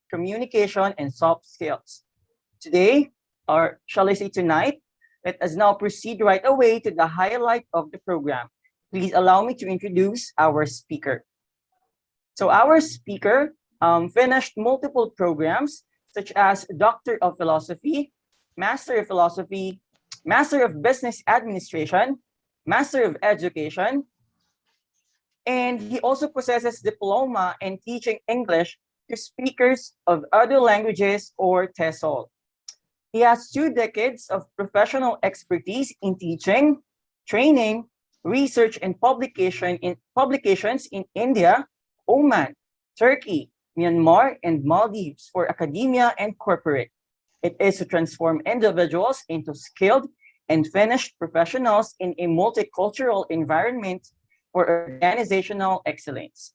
Communication and soft skills. Today, or shall I say tonight, let us now proceed right away to the highlight of the program. Please allow me to introduce our speaker. So our speaker finished multiple programs such as Doctor of Philosophy, Master of Philosophy, Master of Business Administration, Master of Education, and he also possesses diploma in teaching English to speakers of other languages or TESOL. He has 2 decades of professional expertise in teaching, training, research, and publications in India, Oman, Turkey, Myanmar, and Maldives for academia and corporate. It is to transform individuals into skilled and finished professionals in a multicultural environment for organizational excellence.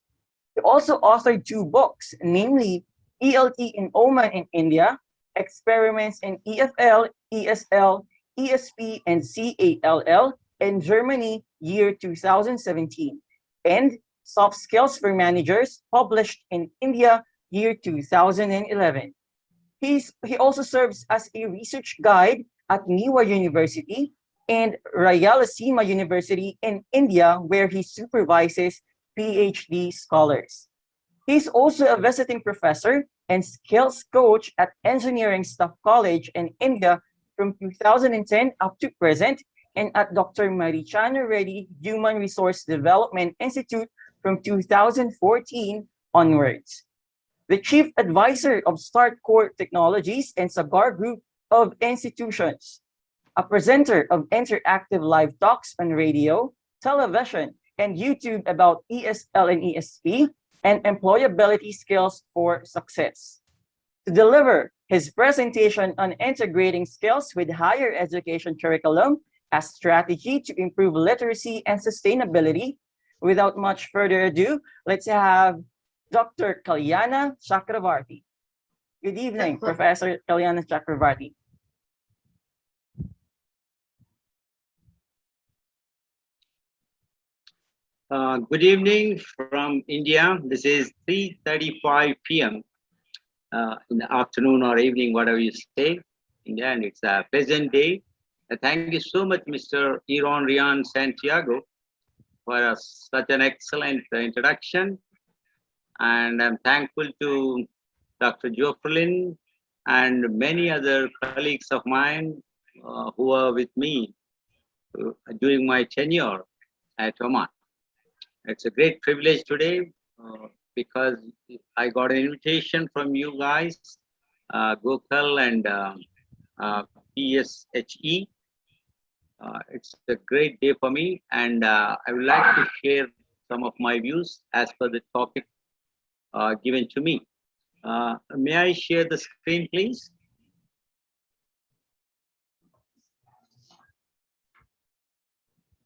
He also authored 2 books, namely ELT in Oman and India, Experiments in EFL, ESL, ESP, and CALL in Germany, year 2017, and Soft Skills for Managers, published in India, year 2011. He also serves as a research guide at Niwa University and Rayalaseema University in India, where he supervises PhD scholars. He's also a visiting professor and skills coach at Engineering Staff College in India from 2010 up to present, and at Dr. Marichana Reddy Human Resource Development Institute from 2014 onwards. The Chief Advisor of Start Core Technologies and Sagar Group of Institutions, a presenter of interactive live talks on radio, television, and YouTube about ESL and ESP, and employability skills for success. To deliver his presentation on integrating skills with higher education curriculum as strategy to improve literacy and sustainability, without much further ado, let's have Dr. Kalyana Chakravarthi. Good evening, Professor Kalyana Chakravarthi. Good evening from India. This is 3:35 p.m. In the afternoon or evening, whatever you say. India, and it's a pleasant day. Thank you so much, Mr. Iron Rian Santiago, for such an excellent introduction. And I'm thankful to Dr. Jofrelin and many other colleagues of mine who were with me during my tenure at Oman. It's a great privilege today because I got an invitation from you guys, Gokul and PSHE. It's a great day for me, and I would like to share some of my views as per the topic given to me. May I share the screen, please?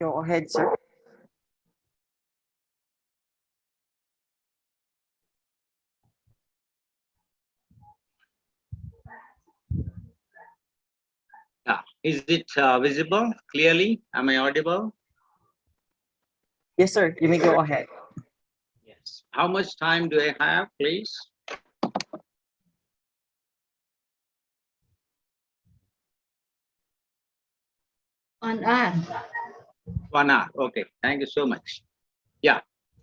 Go ahead, sir. Is it visible clearly? Am I audible? Yes, sir. You may go ahead. Yes. How much time do I have, please? 1 hour. 1 hour. Okay. Thank you so much. Yeah.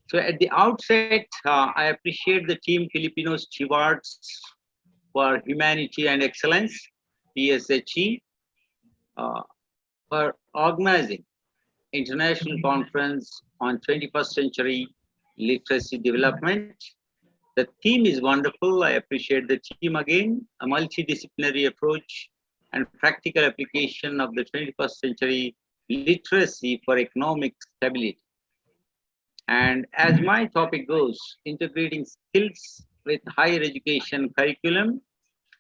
So at the outset, I appreciate the team Philippines Stewards for Humanity and Excellence, PSHE, for organizing international conference on 21st century literacy development. The theme is wonderful. I appreciate the team again, a multidisciplinary approach and practical application of the 21st century literacy for economic stability. And as my topic goes, integrating skills with higher education curriculum,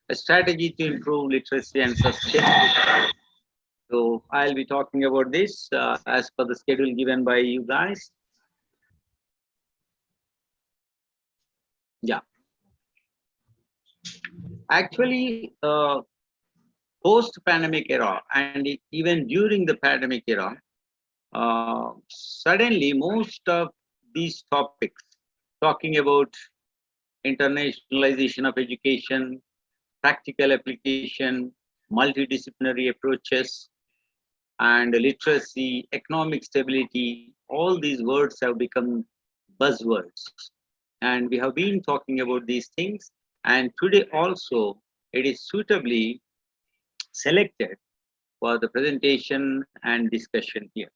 a strategy to improve literacy and sustainability. So I'll be talking about this as per the schedule given by you guys. Yeah. Actually, post-pandemic era and even during the pandemic era, Suddenly most of these topics talking about internationalization of education, practical application, multidisciplinary approaches, and literacy, economic stability, all these words have become buzzwords. And we have been talking about these things. And today also, it is suitably selected for the presentation and discussion here.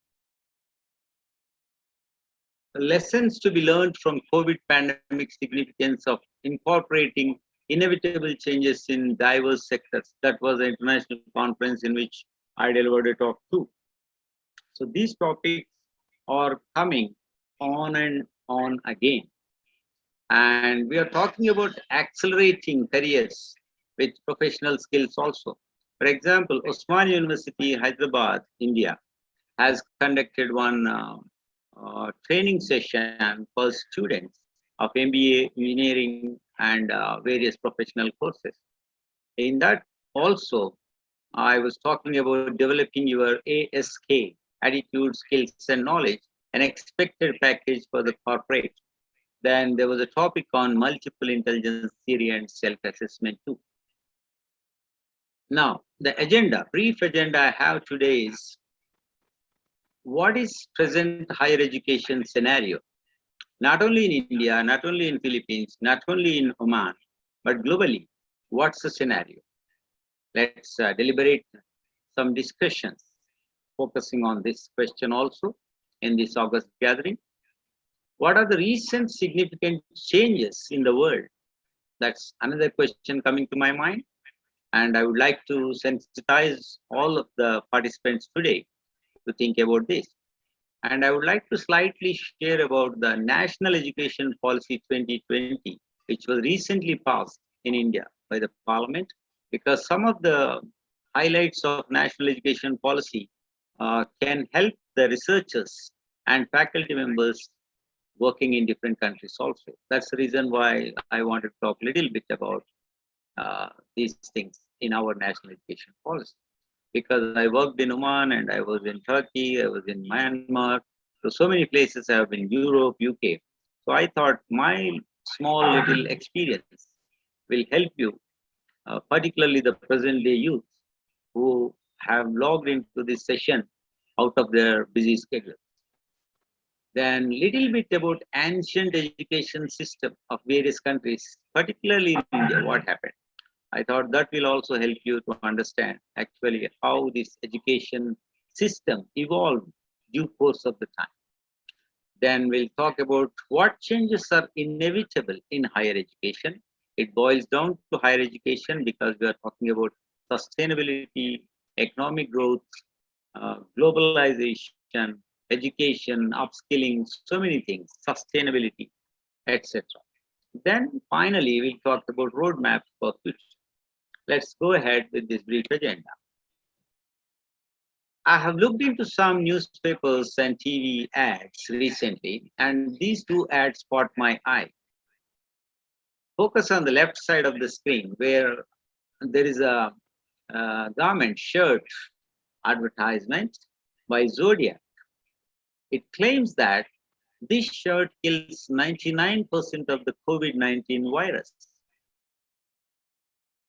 The lessons to be learned from COVID pandemic significance of incorporating inevitable changes in diverse sectors. That was an international conference in which I delivered a talk too. So these topics are coming on and on again. And we are talking about accelerating careers with professional skills also. For example, Osmania University, Hyderabad, India, has conducted one training session for students of MBA, engineering, and various professional courses. In that also, I was talking about developing your ASK, attitude, skills, and knowledge, an expected package for the corporate. Then there was a topic on multiple intelligence theory and self-assessment too. Now, the agenda, brief agenda I have today is what is present higher education scenario, not only in India, not only in Philippines, not only in Oman, but globally. What's the scenario? Let's deliberate some discussions focusing on this question also in this August gathering. What are the recent significant changes in the world? That's another question coming to my mind. And I would like to sensitize all of the participants today to think about this. And I would like to slightly share about the National Education Policy 2020, which was recently passed in India by the Parliament, because some of the highlights of National Education Policy can help the researchers and faculty members working in different countries also. That's the reason why I wanted to talk a little bit about these things in our national education policy. Because I worked in Oman and I was in Turkey, I was in Myanmar. So many places I have been, Europe, UK. So I thought my small little experience will help you, particularly the present day youth who have logged into this session out of their busy schedule. Then little bit about ancient education system of various countries, particularly in India, what happened. I thought that will also help you to understand actually how this education system evolved due course of the time. Then we'll talk about what changes are inevitable in higher education. It boils down to higher education because we are talking about sustainability, economic growth, globalization, education, upskilling, so many things, sustainability, etc. Then finally, we'll talk about roadmaps for future. Let's go ahead with this brief agenda. I have looked into some newspapers and TV ads recently, and these two ads caught my eye. Focus on the left side of the screen where there is a garment shirt advertisement by Zodiac. It claims that this shirt kills 99% of the COVID-19 virus.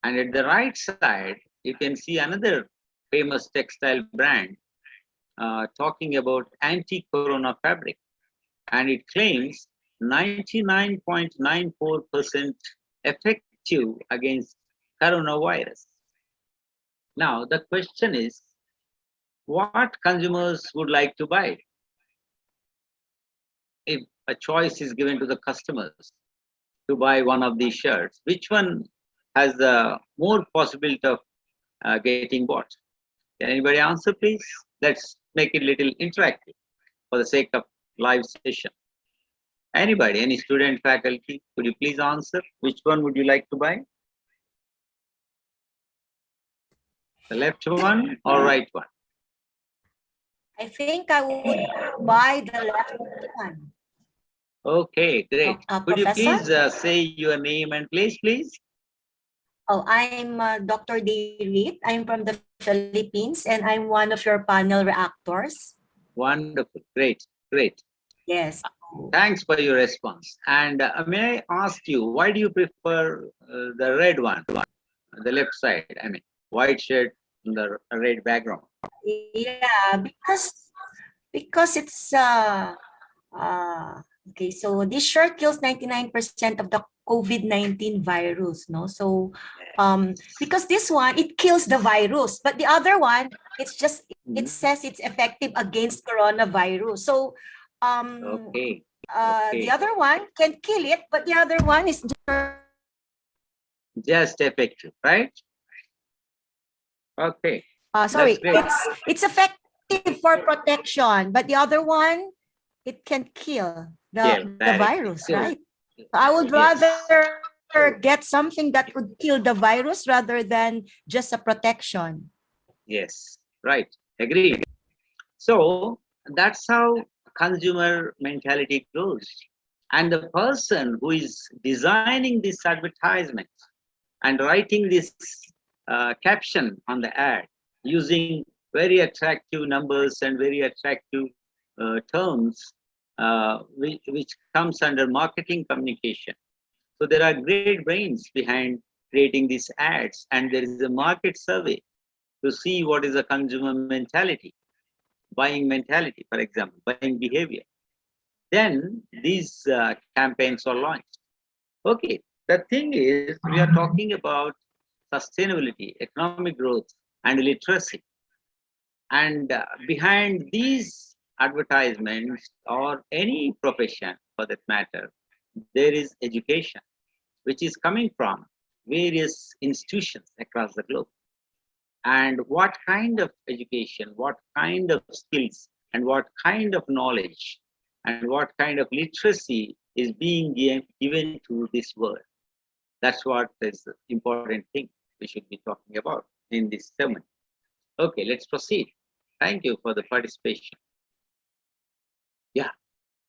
And at the right side, you can see another famous textile brand talking about anti-corona fabric. And it claims 99.94% effective against coronavirus. Now, the question is, what consumers would like to buy? If a choice is given to the customers to buy one of these shirts, which one has the more possibility of getting bought? Can anybody answer, please? Let's make it a little interactive for the sake of live session. Anybody, any student, faculty, could you please answer? Which one would you like to buy? The left one or right one? I think I would buy the left one. Okay, great. Could you Professor? please say your name and place, please? Oh, I'm Dr. Deirit. I'm from the Philippines and I'm one of your panel reactors. Wonderful. Great. Great. Yes. Thanks for your response. And may I ask you, why do you prefer the red one, the left side? I mean, white shirt and the red background. Yeah, because it's okay, so this shirt kills 99% of the COVID-19 virus, no? So because this one it kills the virus, but the other one it's just it says it's effective against coronavirus. So Okay. the Okay. other one can kill it, but the other one is Just effective, right? Okay. sorry, That's great. it's effective for protection, but the other one it can kill Yeah, the directly. virus, So, right? I would yes. rather get something that would kill the virus rather than just a protection. Yes. Right. Agreed. So that's how consumer mentality goes. And the person who is designing this advertisement and writing this caption on the ad using very attractive numbers and very attractive terms, which comes under marketing communication. So there are great brains behind creating these ads, and there is a market survey to see what is the consumer mentality, buying mentality, for example, buying behavior. Then these campaigns are launched. Okay, the thing is, we are talking about sustainability, economic growth, and literacy. And behind these advertisements, or any profession for that matter, there is education, which is coming from various institutions across the globe. And what kind of education, what kind of skills, and what kind of knowledge, and what kind of literacy is being given to this world. That's what is the important thing we should be talking about in this segment. Okay, let's proceed. Thank you for the participation. Yeah.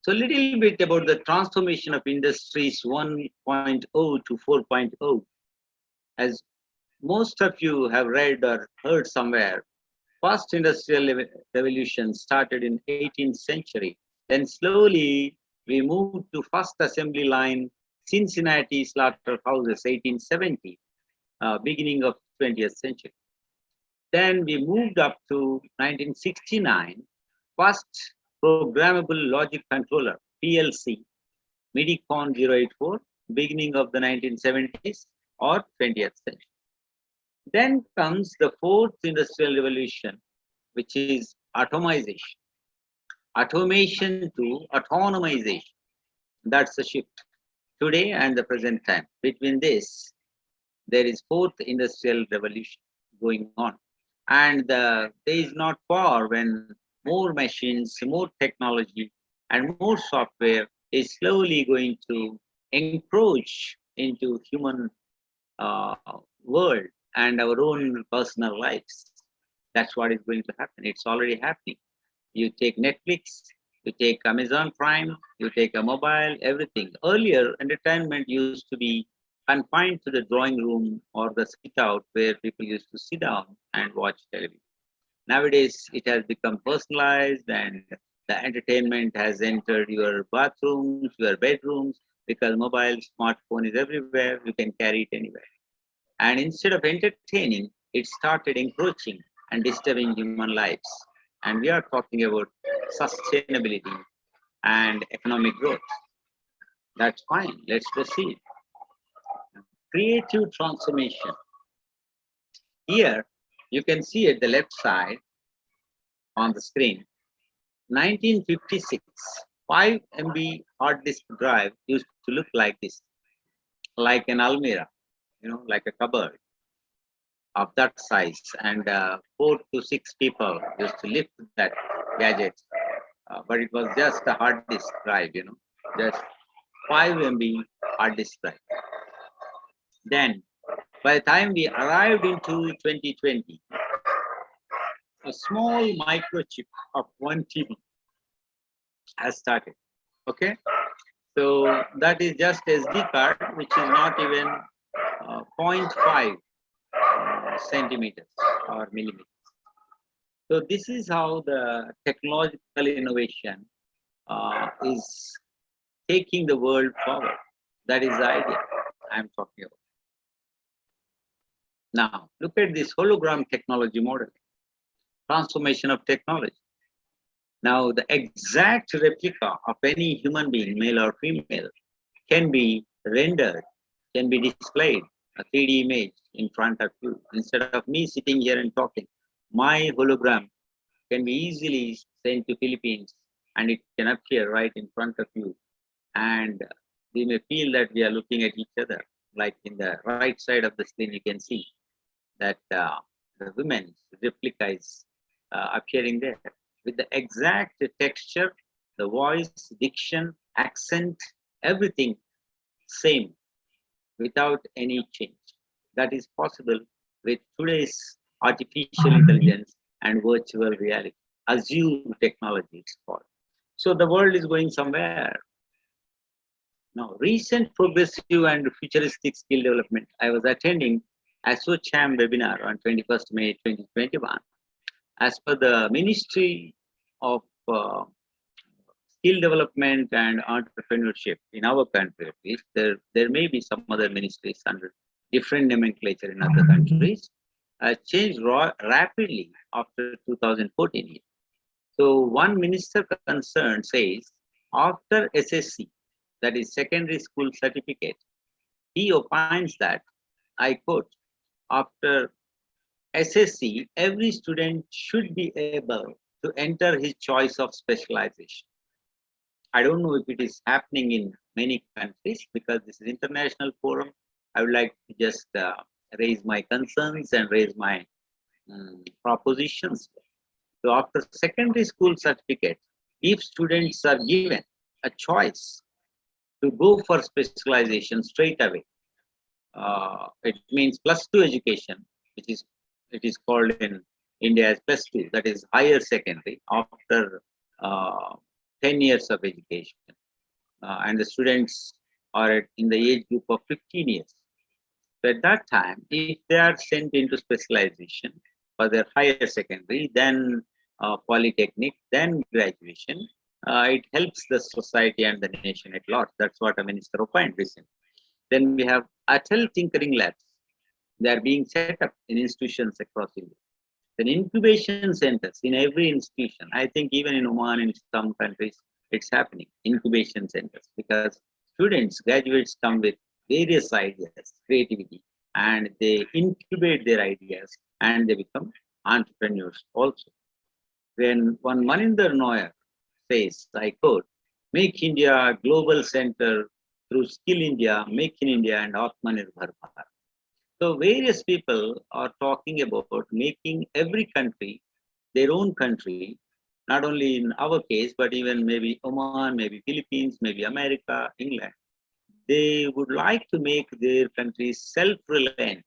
So a little bit about the transformation of industries 1.0 to 4.0. As most of you have read or heard somewhere, first industrial revolution started in 18th century. Then slowly we moved to first assembly line, Cincinnati slaughterhouses, 1870, beginning of 20th century. Then we moved up to 1969, first programmable logic controller, PLC, Midicon 084, beginning of the 1970s or 20th century. Then comes the fourth industrial revolution, which is atomization. Automation to autonomization. That's the shift. Today and the present time. Between this, there is fourth industrial revolution going on. And the day is not far when more machines, more technology, and more software is slowly going to encroach into human uh, world and our own personal lives. That's what is going to happen. It's already happening. You take Netflix, you take Amazon Prime, you take a mobile, everything. Earlier, entertainment used to be confined to the drawing room or the sit out where people used to sit down and watch television. Nowadays, it has become personalized, and the entertainment has entered your bathrooms, your bedrooms, because mobile, smartphone is everywhere. You can carry it anywhere. And instead of entertaining, it started encroaching and disturbing human lives. And we are talking about sustainability and economic growth. That's fine. Let's proceed. Creative transformation. Here, you can see at the left side on the screen, 1956, 5 MB hard disk drive used to look like this, like an almirah, like a cupboard of that size. And 4 to 6 people used to lift that gadget. But it was just a hard disk drive, just 5 MB hard disk drive. Then, by the time we arrived into 2020, a small microchip of 1 TB has started. Okay, so that is just SD card, which is not even 0.5 centimeters or millimeters. So this is how the technological innovation is taking the world forward. That is the idea I'm talking about. Now, look at this hologram technology model, transformation of technology. Now, the exact replica of any human being, male or female, can be rendered, can be displayed, a 3D image in front of you. Instead of me sitting here and talking, my hologram can be easily sent to Philippines and it can appear right in front of you. And we may feel that we are looking at each other. Like in the right side of the screen, you can see that the women's replica is appearing there with the exact texture, the voice, diction, accent, everything same without any change. That is possible with today's artificial intelligence and virtual reality. Azure technology, it's called. So the world is going somewhere. Now, recent progressive and futuristic skill development. I was attending ASSOCHAM webinar on 21st May 2021. As per the Ministry of Skill Development and Entrepreneurship in our country, at least, there may be some other ministries under different nomenclature in other countries, changed rapidly after 2014. So one minister concerned says, after SSC, that is secondary school certificate, he opines that, I quote, after SSC, every student should be able to enter his choice of specialization. I don't know if it is happening in many countries because this is international forum. I would like to just raise my concerns and raise my propositions. So after secondary school certificate, if students are given a choice to go for specialization straight away, it means +2 education, which is it is called in India as +2, that is higher secondary after 10 years of education, and the students are in the age group of 15 years. So at that time, if they are sent into specialization for their higher secondary, then polytechnic, then graduation, it helps the society and the nation at large. That's what a minister opined recently. Then we have Atal Tinkering Labs. They are being set up in institutions across India. Then incubation centers in every institution. I think even in Oman, in some countries, it's happening. Incubation centers, because students, graduates come with various ideas, creativity, and they incubate their ideas and they become entrepreneurs also. When one Maninder Noyer says, I quote, make India a global center through Skill India, Make in India, and Atmanirbhar Bharat. So various people are talking about making every country their own country, not only in our case, but even maybe Oman, maybe Philippines, maybe America, England. They would like to make their countries self-reliant,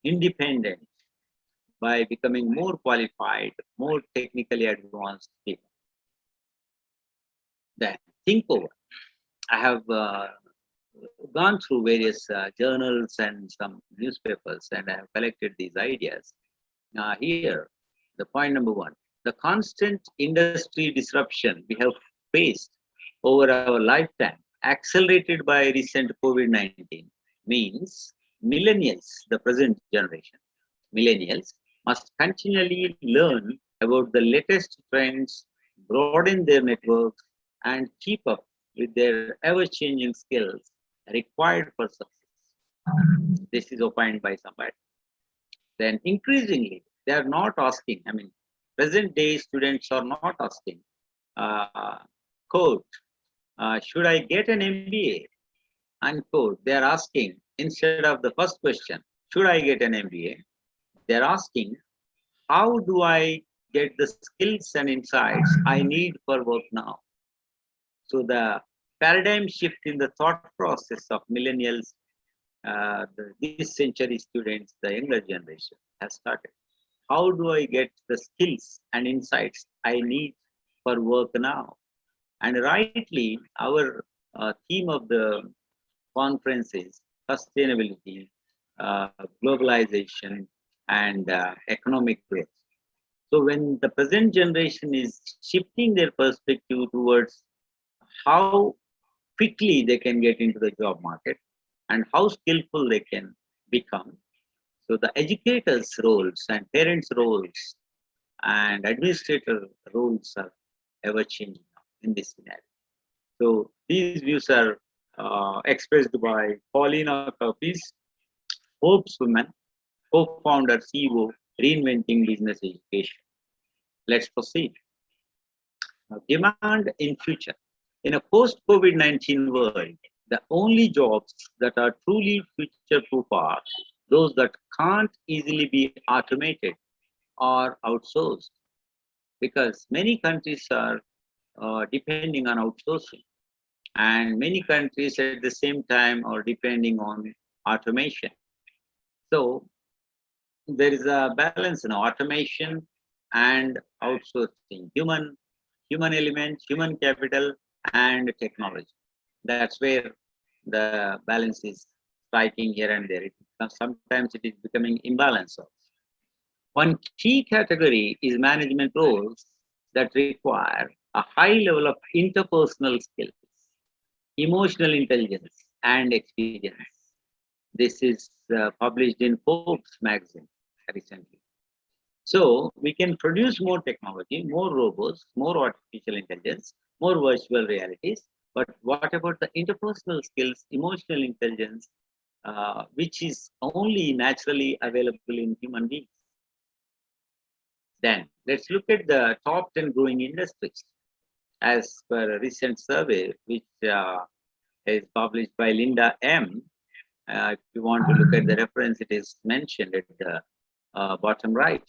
independent, by becoming more qualified, more technically advanced people. Then think over. I have gone through various journals and some newspapers, and I have collected these ideas. Here, the point number one, the constant industry disruption we have faced over our lifetime, accelerated by recent COVID-19, means millennials, the present generation, millennials, must continually learn about the latest trends, broaden their networks, and keep up with their ever-changing skills required for success. This is opined by somebody. Then increasingly, they are not asking, present day students are not asking, quote, should I get an MBA? Unquote. They are asking, instead of the first question, should I get an MBA? They are asking, how do I get the skills and insights I need for work now? So the paradigm shift in the thought process of millennials, this century students, the younger generation, has started. How do I get the skills and insights I need for work now? And rightly, our theme of the conference is sustainability, globalization, and economic growth. So when the present generation is shifting their perspective towards how quickly they can get into the job market and how skillful they can become. So the educators' roles and parents' roles and administrator roles are ever changing now in this scenario. So these views are expressed by Paulina Kapis, Hope's Woman, co-founder, CEO, Reinventing Business Education. Let's proceed. Now, demand in future. In a post-COVID-19 world, the only jobs that are truly future-proof are those that can't easily be automated or outsourced, because many countries are depending on outsourcing, and many countries at the same time are depending on automation. So there is a balance in automation and outsourcing, human element, human capital, and technology. That's where the balance is striking here and there. Sometimes it is becoming imbalance also. One key category is management roles that require a high level of interpersonal skills, emotional intelligence, and experience. This is published in Forbes magazine recently. So we can produce more technology, more robots, more artificial intelligence, more virtual realities. But what about the interpersonal skills, emotional intelligence, which is only naturally available in human beings? Then let's look at the top 10 growing industries as per a recent survey, which is published by Linda M. If you want to look at the reference, it is mentioned at the bottom right.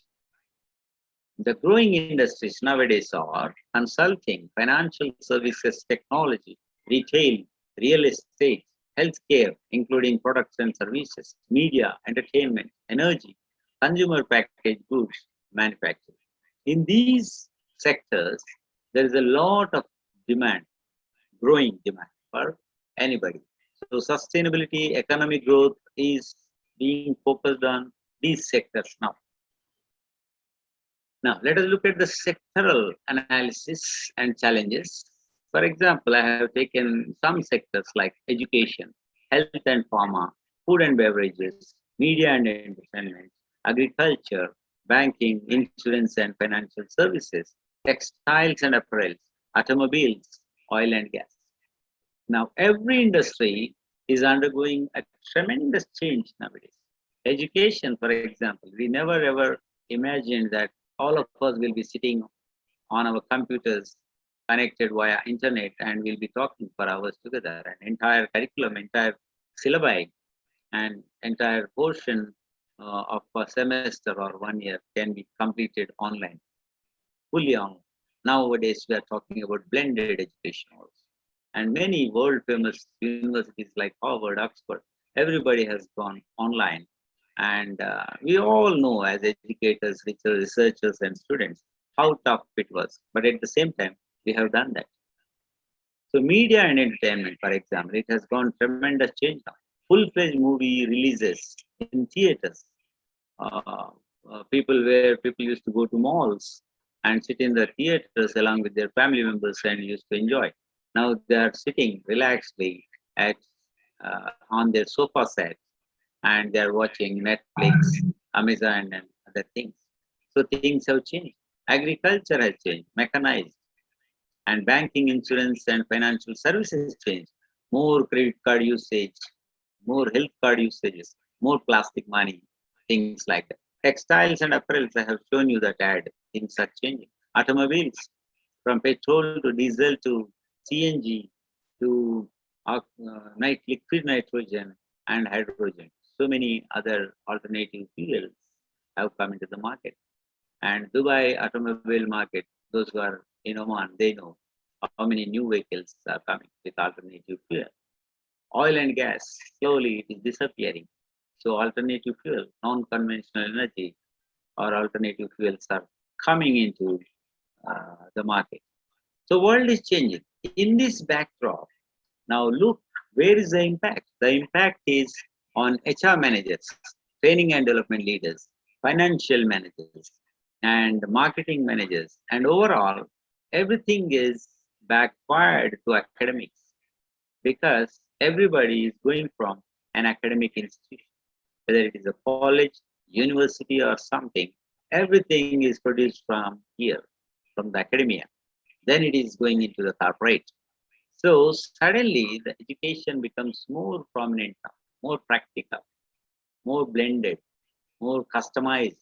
The growing industries nowadays are consulting, financial services, technology, retail, real estate, healthcare, including products and services, media, entertainment, energy, consumer packaged goods, manufacturing. In these sectors, there is a lot of demand, growing demand for anybody. So sustainability, economic growth is being focused on these sectors now. Now, let us look at the sectoral analysis and challenges. For example, I have taken some sectors like education, health and pharma, food and beverages, media and entertainment, agriculture, banking, insurance and financial services, textiles and apparel, automobiles, oil and gas. Now, every industry is undergoing a tremendous change nowadays. Education, for example, we never ever imagined that all of us will be sitting on our computers connected via internet and we'll be talking for hours together. An entire curriculum, entire syllabi, and entire portion of a semester or 1 year can be completed online, fully online. Nowadays, we are talking about blended education also. And many world famous universities like Harvard, Oxford, everybody has gone online. And we all know as educators, researchers, and students how tough it was. But at the same time, we have done that. So media and entertainment, for example, it has gone tremendous change now. Full-fledged movie releases in theaters. People used to go to malls and sit in the theaters along with their family members and used to enjoy. Now they are sitting relaxedly at on their sofa set and they are watching Netflix, Amazon, and other things. So things have changed. Agriculture has changed, mechanized, and banking, insurance, and financial services changed. More credit card usage, more health card usages, more plastic money, things like that. Textiles and apparels, I have shown you that ad, things are changing. Automobiles, from petrol to diesel to CNG to liquid nitrogen and hydrogen. So many other alternative fuels have come into the market. And Dubai automobile market, those who are in Oman, they know how many new vehicles are coming with alternative fuel. Oil and gas, slowly it is disappearing. So alternative fuel, non-conventional energy or alternative fuels are coming into the market. So world is changing. In this backdrop, now look, where is the impact? The impact is on HR managers, training and development leaders, financial managers, and marketing managers, and overall, everything is backfired to academics because everybody is going from an academic institution, whether it is a college, university, or something. Everything is produced from here, from the academia. Then it is going into the corporate. So suddenly the education becomes more prominent now, more practical, more blended, more customized.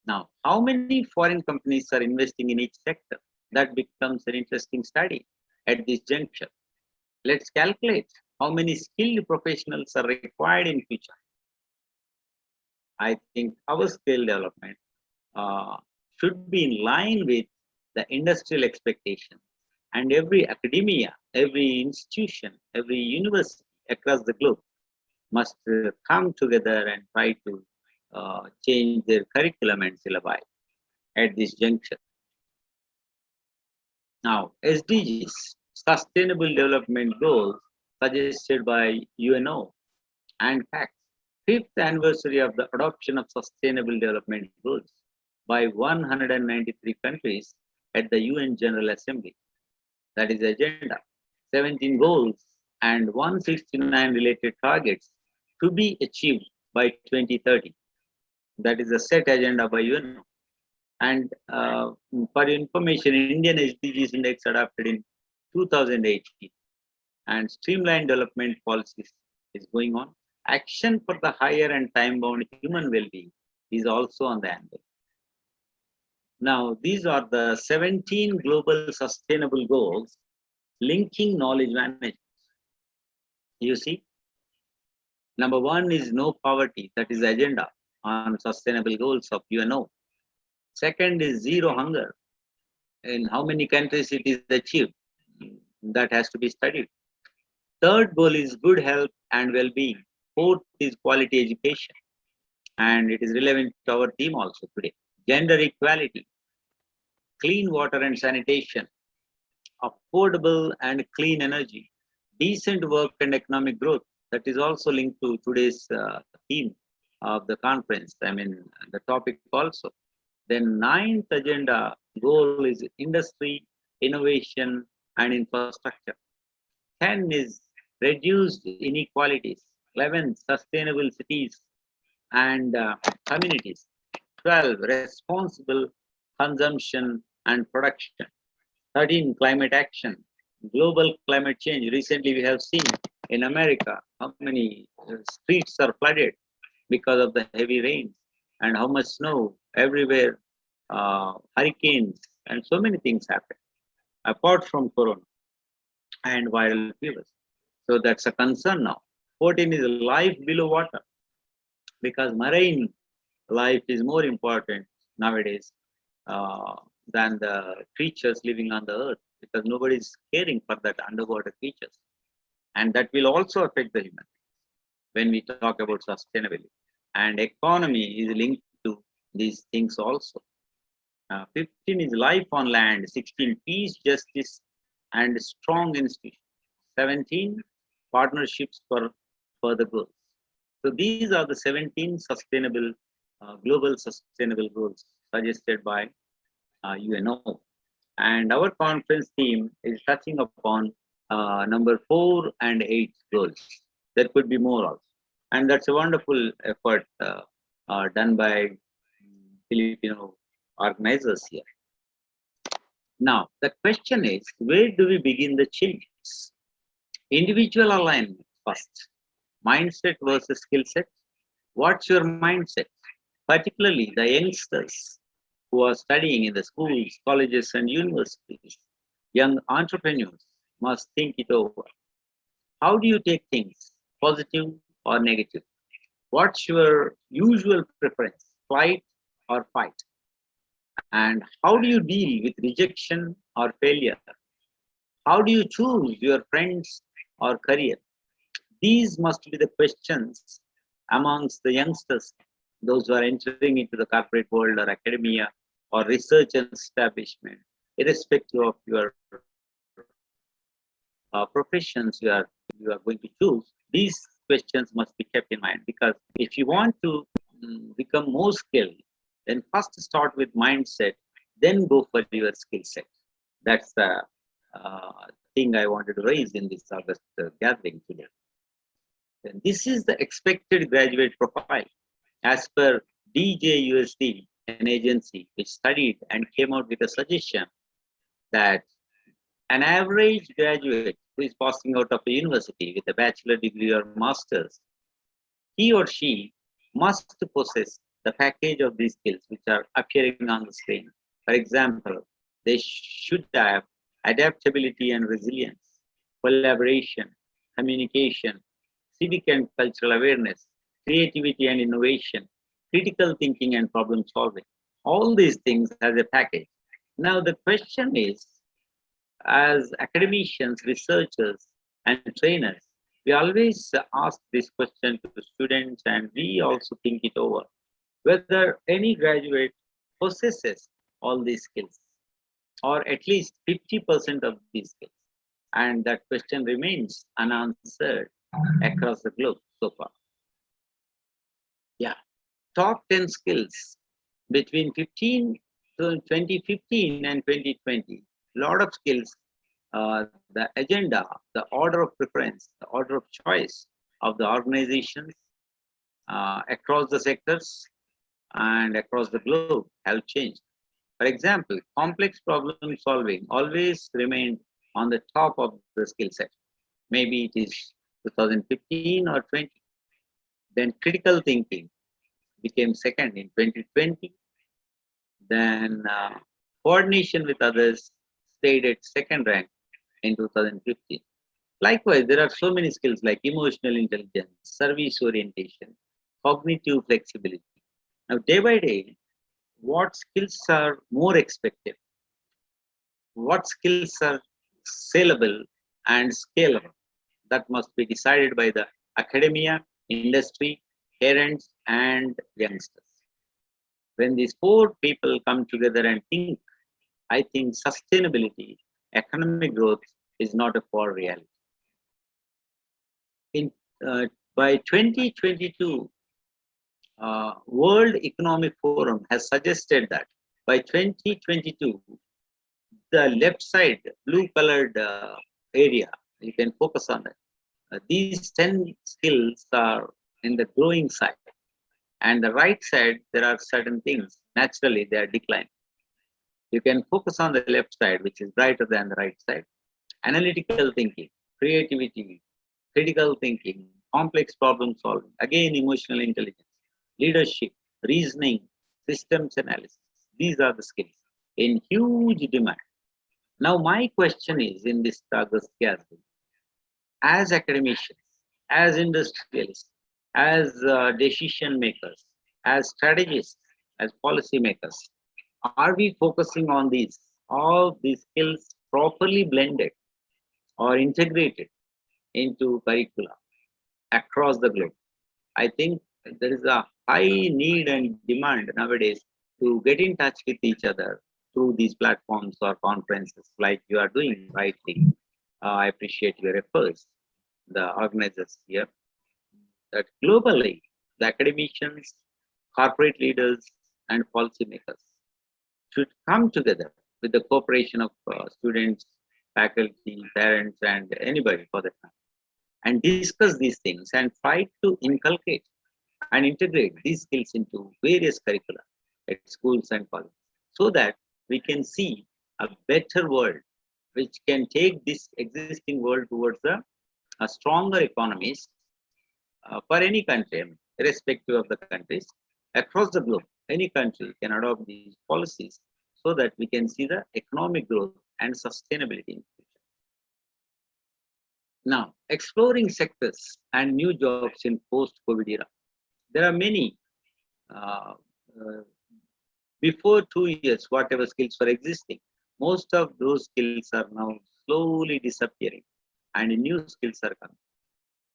Now, how many foreign companies are investing in each sector? That becomes an interesting study at this juncture. Let's calculate how many skilled professionals are required in future. I think our skill development uh, should be in line with the industrial expectations. And every academia, every institution, every university across the globe must come together and try to change their curriculum and syllabi at this juncture. Now, SDGs, Sustainable Development Goals, suggested by UNO and facts. Fifth anniversary of the adoption of Sustainable Development Goals by 193 countries at the UN General Assembly. That is the agenda. 17 goals and 169 related targets to be achieved by 2030. That is a set agenda by UNO. And for your information, Indian SDGs Index adopted in 2018, and streamlined development policies is going on. Action for the higher and time-bound human well-being is also on the anvil. Now, these are the 17 global sustainable goals linking knowledge management. You see, number one is no poverty, that is the agenda on sustainable goals of UNO. Second is zero hunger. In how many countries it is achieved, that has to be studied. Third goal is good health and well-being. Fourth is quality education, and it is relevant to our theme also today. Gender equality, clean water and sanitation, affordable and clean energy, decent work and economic growth. That is also linked to today's theme of the conference. I mean, the topic also. Then ninth agenda goal is industry, innovation, and infrastructure. 10 is reduced inequalities. 11, sustainable cities and communities. 12, responsible consumption and production. 13, climate action, global climate change. Recently, we have seen in America how many streets are flooded because of the heavy rains, and how much snow everywhere, hurricanes, and so many things happen apart from corona and viral fevers. So that's a concern now. 14 is life below water, because marine life is more important nowadays uh, than the creatures living on the earth, because nobody is caring for that underwater creatures. And that will also affect the human when we talk about sustainability. And economy is linked to these things also. 15 is life on land. 16, peace, justice, and strong institutions. 17, partnerships for further goals. So these are the 17 sustainable, global sustainable goals suggested by UNO. And our conference theme is touching upon number 4 and 8 goals. There could be more also. And that's a wonderful effort done by Filipino organizers here. Now, the question is, where do we begin the changes? Individual alignment first. Mindset versus skill set. What's your mindset? Particularly the youngsters who are studying in the schools, colleges, and universities. Young entrepreneurs must think it over. How do you take things, positive or negative? What's your usual preference, flight or fight? And how do you deal with rejection or failure? How do you choose your friends or career? These must be the questions amongst the youngsters, those who are entering into the corporate world or academia or research and establishment, irrespective of your professions you are going to choose. These questions must be kept in mind, because if you want to become more skilled, Then first start with mindset, then go for your skill set. That's the thing I wanted to raise in this August gathering today. And this is the expected graduate profile as per DJUSD, an agency which studied and came out with a suggestion that an average graduate who is passing out of a university with a bachelor degree or master's, he or she must possess the package of these skills which are appearing on the screen. For example, they should have adaptability and resilience, collaboration, communication, civic and cultural awareness, creativity and innovation, critical thinking and problem solving. All these things as a package. Now the question is, as academicians, researchers, and trainers, we always ask this question to the students and we also think it over, whether any graduate possesses all these skills or at least 50% of these skills. And that question remains unanswered across the globe so far. Yeah, top 10 skills between 2015 and 2020. Lot of skills, the agenda, the order of preference, the order of choice of the organizations across the sectors and across the globe have changed. For example, complex problem solving always remained on the top of the skill set. Maybe it is 2015 or 20. Then critical thinking became second in 2020. Then coordination with others stayed at second rank in 2015. Likewise, there are so many skills like emotional intelligence, service orientation, cognitive flexibility. Now, day by day, what skills are more expected? What skills are saleable and scalable? That must be decided by the academia, industry, parents, and youngsters. When these four people come together and think, I think sustainability, economic growth is not a far reality. In, by 2022, World Economic Forum has suggested that by 2022, the left side, blue colored area, you can focus on it. These 10 skills are in the growing side. And the right side, there are certain things, naturally they are declining. You can focus on the left side, which is brighter than the right side. Analytical thinking, creativity, critical thinking, complex problem solving, again emotional intelligence, leadership, reasoning, systems analysis. These are the skills in huge demand. Now my question is in this August gathering, as academicians, as industrialists, as decision makers, as strategists, as policy makers, are we focusing on all these skills properly blended or integrated into curricula across the globe? I think there is a high need and demand nowadays to get in touch with each other through these platforms or conferences like you are doing rightly. I appreciate your efforts, the organizers here, that globally, the academicians, corporate leaders, and policymakers should come together with the cooperation of students, faculty, parents, and anybody for that matter, and discuss these things and try to inculcate and integrate these skills into various curricula at schools and colleges so that we can see a better world which can take this existing world towards a stronger economies for any country, irrespective of the countries across the globe. Any country can adopt these policies so that we can see the economic growth and sustainability in the future. Now, exploring sectors and new jobs in post-COVID era. There are many. Uh, Before 2 years, whatever skills were existing, most of those skills are now slowly disappearing and new skills are coming.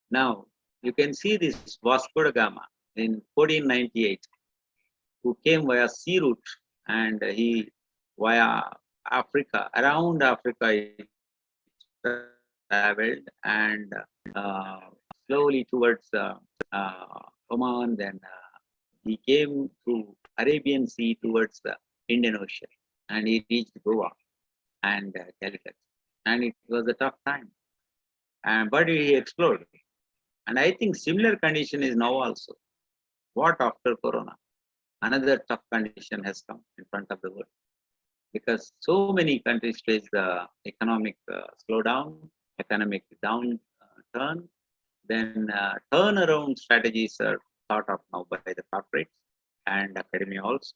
Now, you can see this Vasco da Gama in 1498, who came via sea route and he via Africa, around Africa he traveled and slowly towards Oman, then he came to Arabian Sea towards the Indian Ocean, and he reached Goa and Calicut. And it was a tough time, but he explored. And I think similar condition is now also. What after Corona? Another tough condition has come in front of the world because so many countries face the economic slowdown, economic downturn. Then turnaround strategies are thought of now by the corporates and academia also.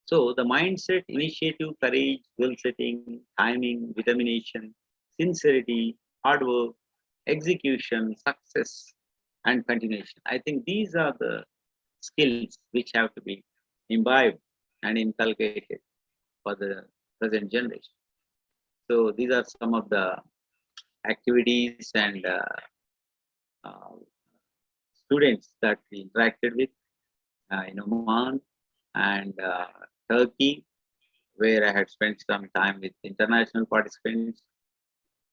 So the mindset, initiative, courage, goal setting, timing, determination, sincerity, hard work, execution, success, and continuation. I think these are the skills which have to be imbibed and inculcated for the present generation. So these are some of the activities and uh, students that we interacted with in Oman and Turkey, where I had spent some time with international participants.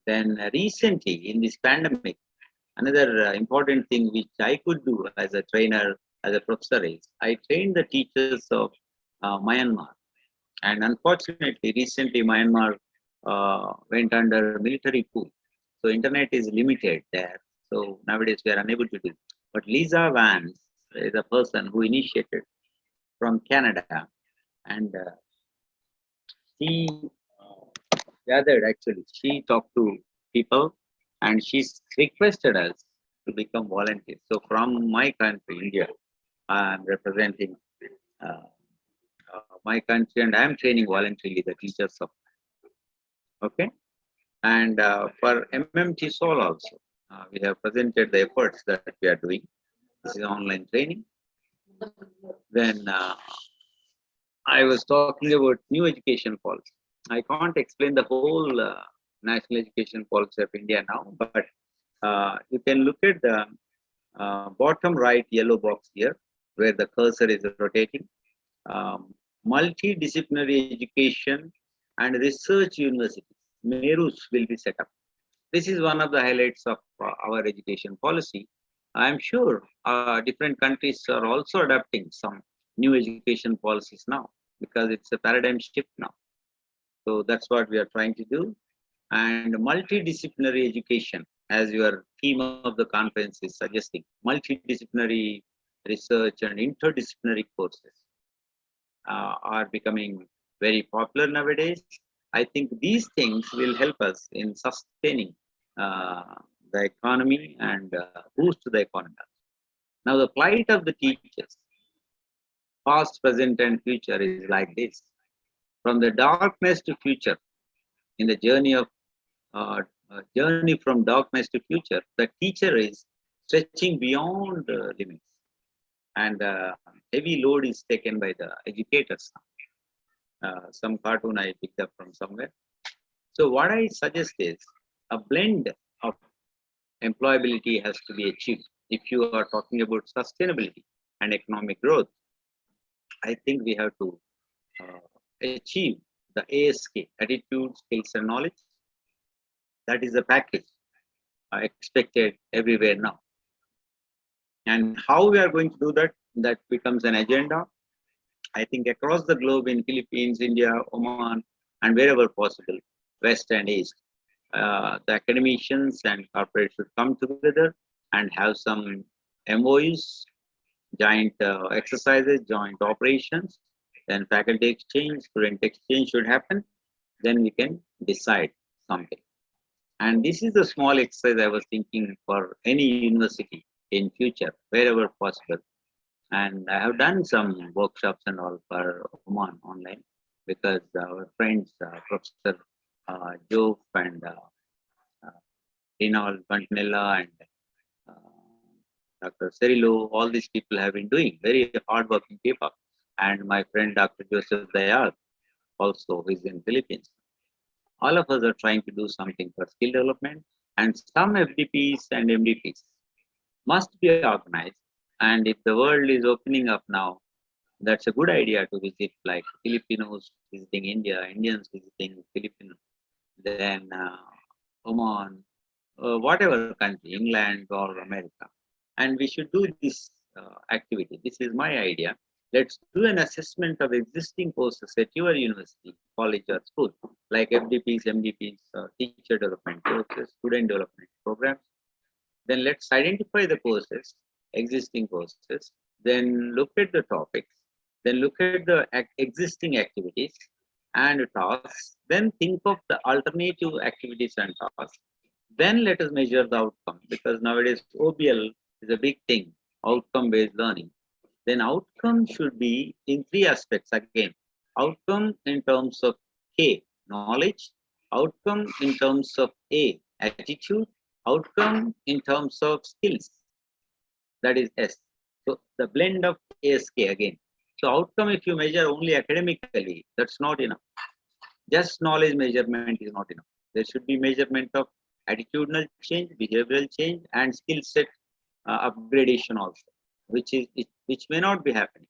Then recently in this pandemic, another important thing which I could do as a trainer, as a professor is, I trained the teachers of Myanmar. And unfortunately, recently Myanmar went under military coup. So internet is limited there. So nowadays we are unable to do. But Lisa Vance is a person who initiated from Canada, and she gathered actually. She talked to people, and she requested us to become volunteers. So from my country, India, I'm representing uh, my country, and I'm training voluntarily the teachers of. Okay, and for MMT Soul also, we have presented the efforts that we are doing. This is online training. Then I was talking about new education policy. I can't explain the whole national education policy of India now, but you can look at the bottom right yellow box here, where the cursor is rotating. Multidisciplinary education and research universities, MERUs, will be set up. This is one of the highlights of our education policy. I'm sure different countries are also adopting some new education policies now because it's a paradigm shift now. So that's what we are trying to do. And multidisciplinary education, as your theme of the conference is suggesting, multidisciplinary research and interdisciplinary courses are becoming very popular nowadays. I think these things will help us in sustaining uh, the economy and boost the economy. Now, the plight of the teachers, past, present, and future, is like this. From the darkness to future, in the journey from darkness to future, the teacher is stretching beyond limits, and heavy load is taken by the educators. Some cartoon I picked up from somewhere. So what I suggest is a blend of employability has to be achieved. If you are talking about sustainability and economic growth, I think we have to achieve the ASK, attitude, skills, and knowledge. That is the package expected everywhere now. And how we are going to do that, that becomes an agenda. I think across the globe in Philippines, India, Oman, and wherever possible, West and East, the academicians and corporates should come together and have some MOUs, joint exercises, joint operations, then faculty exchange, student exchange should happen. Then we can decide something. And this is a small exercise I was thinking for any university in future, wherever possible. And I have done some workshops and all for Oman online because our friends, Professor Jove and Rinald Pantanella and Dr. Cerillo, all these people have been doing very hardworking people. And my friend Dr. Joseph Dayal also is in Philippines. All of us are trying to do something for skill development, and some FDPs and MDPs must be organized. And if the world is opening up now, that's a good idea to visit, like Filipinos visiting India, Indians visiting Philippines, then Oman, whatever country, England or America. And we should do this activity. This is my idea. Let's do an assessment of existing courses at your university, college, or school, like FDPs, MDPs, teacher development courses, student development programs. Then let's identify the courses, existing courses, then look at the topics, then look at the existing activities and tasks, then think of the alternative activities and tasks. Then let us measure the outcome, because nowadays OBL is a big thing, outcome based learning. Then outcome should be in three aspects again. Outcome in terms of K, knowledge, outcome in terms of A, attitude, outcome in terms of skills, that is S. So the blend of ASK again. So outcome, if you measure only academically, that's not enough. Just knowledge measurement is not enough. There should be measurement of attitudinal change, behavioral change, and skill set upgradation also, which may not be happening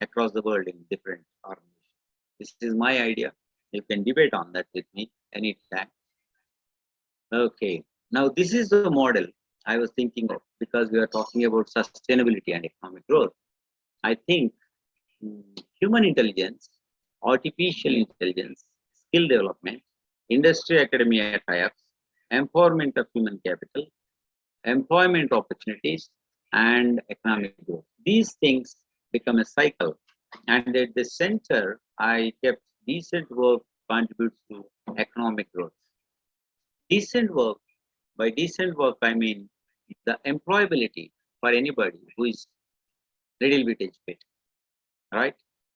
across the world in different organizations. This is my idea. You can debate on that with me anytime. Okay. Now this is the model I was thinking of, because we are talking about sustainability and economic growth. I think human intelligence, artificial intelligence, skill development, industry academia tie-ups, empowerment of human capital, employment opportunities, and economic growth. These things become a cycle. And at the center, I kept decent work contributes to economic growth. Decent work, by decent work, I mean the employability for anybody who is little bit educated, right?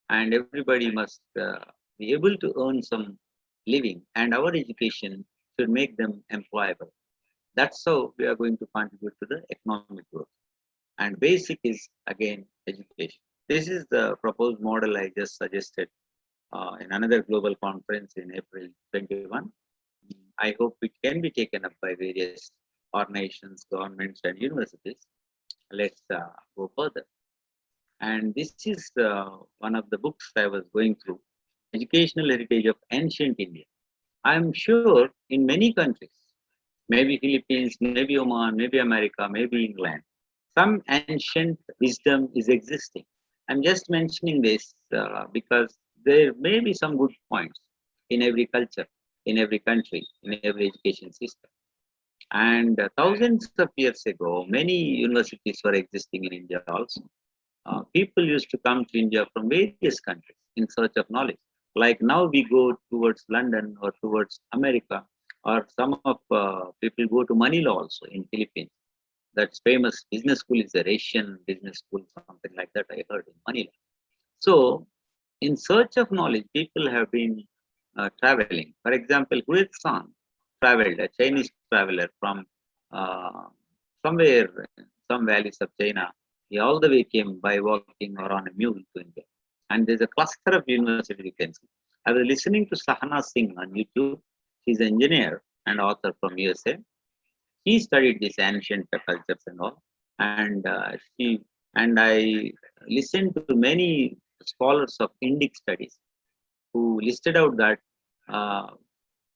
And everybody must be able to earn some living, and our education should make them employable. That's how we are going to contribute to the economic growth. And basic is again education. This is the proposed model I just suggested in another global conference in April 21. I hope it can be taken up by various organizations, governments, and universities. Let's go further. And this is one of the books I was going through, Educational Heritage of Ancient India. I'm sure in many countries, maybe Philippines, maybe Oman, maybe America, maybe England, some ancient wisdom is existing. I'm just mentioning this because there may be some good points in every culture, in every country, in every education system. And thousands of years ago, many universities were existing in India also. People used to come to India from various countries in search of knowledge. Like now we go towards London or towards America, or some of people go to Manila also in Philippines. That's famous business school is a Asian business school, something like that I heard in Manila. So in search of knowledge, people have been traveling. For example, Huet San traveled, a Chinese traveler from uh, somewhere, some valleys of China. He all the way came by walking or on a mule to India. And there's a cluster of universities you can see. I was listening to Sahana Singh on YouTube. She's an engineer and author from USA. She studied these ancient cultures and all. And I listened to many scholars of Indic studies who listed out that uh,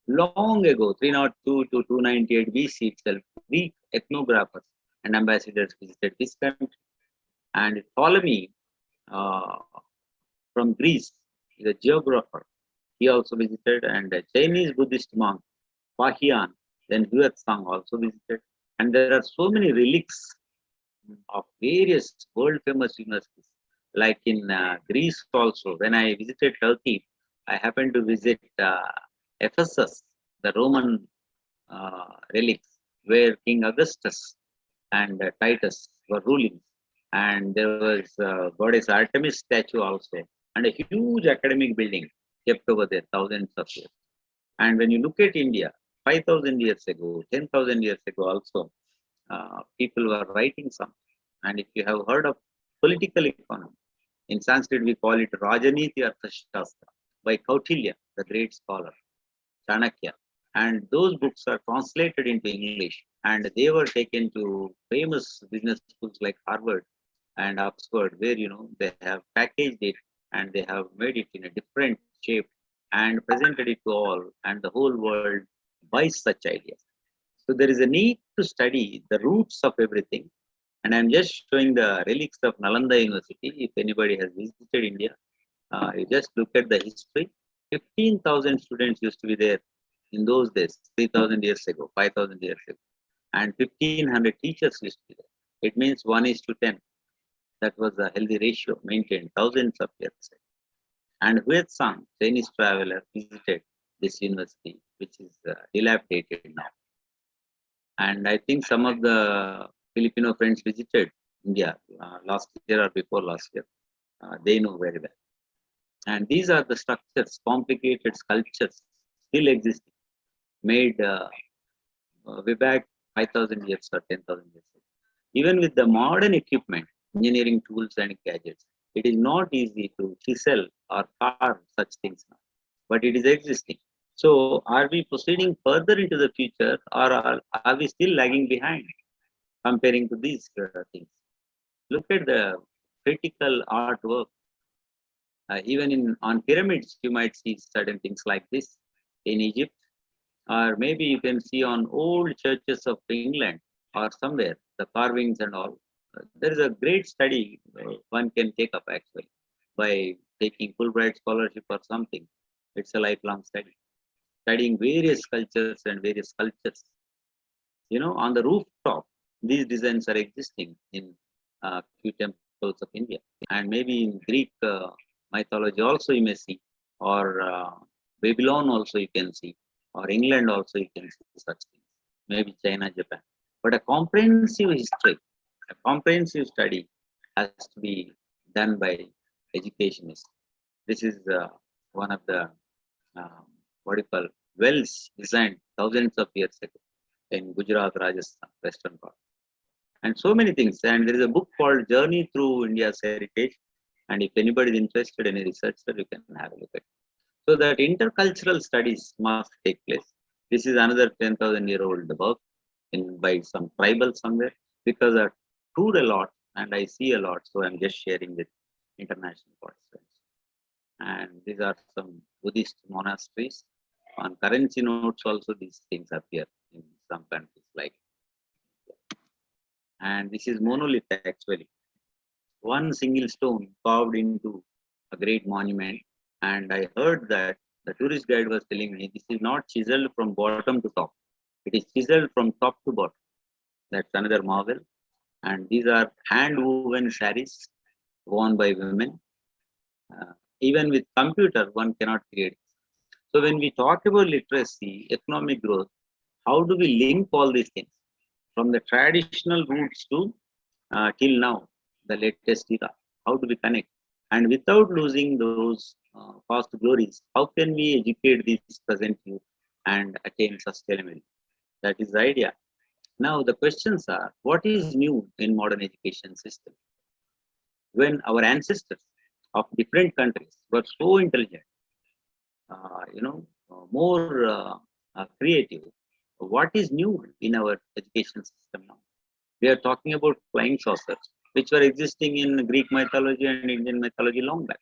long ago, 302 to 298 BC itself, Greek ethnographers and ambassadors visited this country. And Ptolemy uh, from Greece is a geographer. He also visited, and a Chinese Buddhist monk, Fahian, then Huatsang also visited. And there are so many relics of various world famous universities. Like in Greece also, when I visited Turkey, I happened to visit Ephesus, the Roman relics, where King Augustus and Titus were ruling. And there was goddess Artemis statue also, and a huge academic building kept over there, thousands of years. And when you look at India, 5,000 years ago, 10,000 years ago also, people were writing something. And if you have heard of political economy, in Sanskrit we call it Rajaniti Arthashastra by Kautilya, the great scholar, Chanakya. And those books are translated into English, and they were taken to famous business schools like Harvard and Oxford, where they have packaged it and they have made it in a different shape and presented it to all, and the whole world buys such ideas. So there is a need to study the roots of everything And I'm just showing the relics of Nalanda University. If anybody has visited India, you just look at the history. 15,000 students used to be there in those days, 3,000 years ago, 5,000 years ago. And 1,500 teachers used to be there. It means 1:10. That was a healthy ratio maintained thousands of years ago. And Huet Sang, Chinese traveler, visited this university, which is dilapidated now. And I think some of the Filipino friends visited India last year or before last year. They know very well. And these are the structures, complicated sculptures still existing, made way back 5,000 years or 10,000 years ago. Even with the modern equipment, engineering tools and gadgets, it is not easy to chisel or carve such things now, but it is existing. So are we proceeding further into the future, or are we still lagging behind comparing to these things? Look at the critical artwork. Even on pyramids, you might see certain things like this in Egypt, or maybe you can see on old churches of England or somewhere, the carvings and all. There is a great study one can take up actually by taking Fulbright scholarship or something. It's a lifelong study, studying various cultures and various sculptures. On the rooftop, these designs are existing in few temples of India, and maybe in Greek mythology also you may see, or Babylon also you can see, or England also you can see such things, maybe China, Japan. But a comprehensive history, a comprehensive study has to be done by educationists. This is one of the what you call wells designed thousands of years ago in Gujarat, Rajasthan, western part, and so many things. And there is a book called Journey Through India's Heritage. And if anybody is interested, any researcher, you can have a look at it. So that intercultural studies must take place. This is another 10,000-year-old book by some tribal somewhere, because I toured a lot and I see a lot. So I'm just sharing with international participants. And these are some Buddhist monasteries. On currency notes also these things appear in some countries like. And this is monolith actually. One single stone carved into a great monument. And I heard that the tourist guide was telling me this is not chiseled from bottom to top. It is chiseled from top to bottom. That's another marvel. And these are hand woven saris worn by women. Even with computer, one cannot create. So when we talk about literacy, economic growth, how do we link all these things from the traditional roots to till now, the latest era? How do we connect? And without losing those past glories, how can we educate this present youth and attain sustainability? That is the idea. Now the questions are: what is new in modern education system? When our ancestors of different countries were so intelligent, more creative, what is new in our education system now? We are talking about flying saucers, which were existing in Greek mythology and Indian mythology long back.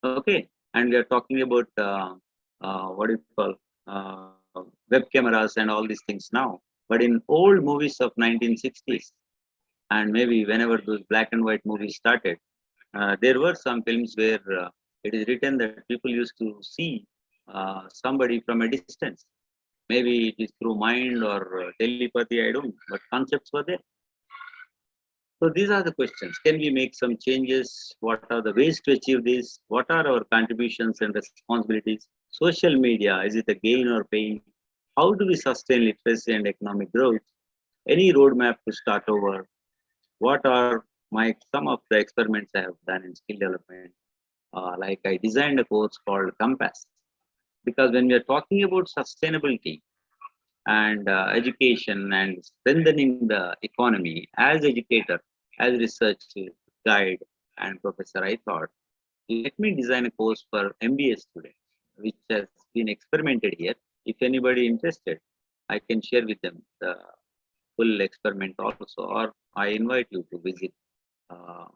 Okay, and we are talking about what do you call web cameras and all these things now. But in old movies of 1960s, and maybe whenever those black and white movies started, there were some films where it is written that people used to see somebody from a distance. Maybe it is through mind or telepathy, I don't know, but concepts were there. So these are the questions. Can we make some changes? What are the ways to achieve this? What are our contributions and responsibilities? Social media, is it a gain or pain? How do we sustain literacy and economic growth? Any roadmap to start over? What are some of the experiments I have done in skill development? Like I designed a course called Compass. Because when we are talking about sustainability and education and strengthening the economy, as educator, as research guide and professor, I thought, let me design a course for MBA students, which has been experimented here. If anybody interested, I can share with them the full experiment also, or I invite you to visit uh,